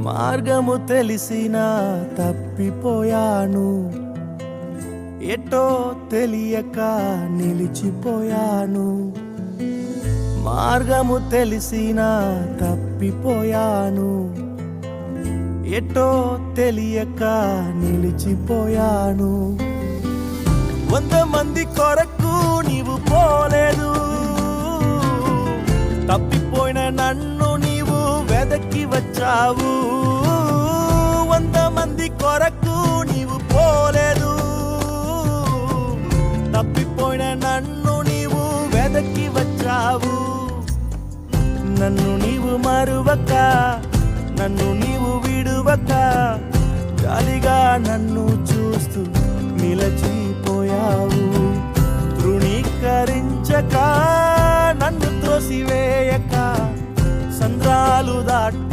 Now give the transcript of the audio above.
మార్గము తెలిసినా తప్పిపోయాను, ఎటో తెలియక నిలిచిపోయాను. మార్గము తెలిసినా తప్పిపోయాను, ఎటో తెలియక నిలిచిపోయాను. 100 మంది కొరకు నీవు పోలేదు, తప్పిపోయిన నన్ను నీవు వెదకి వచ్చావు. 100 మంది కొరకు నీవు పోలేదు, తప్పిపోయిన నన్ను నీవు వెదకి వచ్చావు. నన్ను నీవు మరువక, నన్ను నీవు విడువక, గాలిగా నన్ను చూస్తూ నిలచిపోయావు. తృణీకరించక, నన్ను త్రోసివేయక, సంద్రాలు దాటి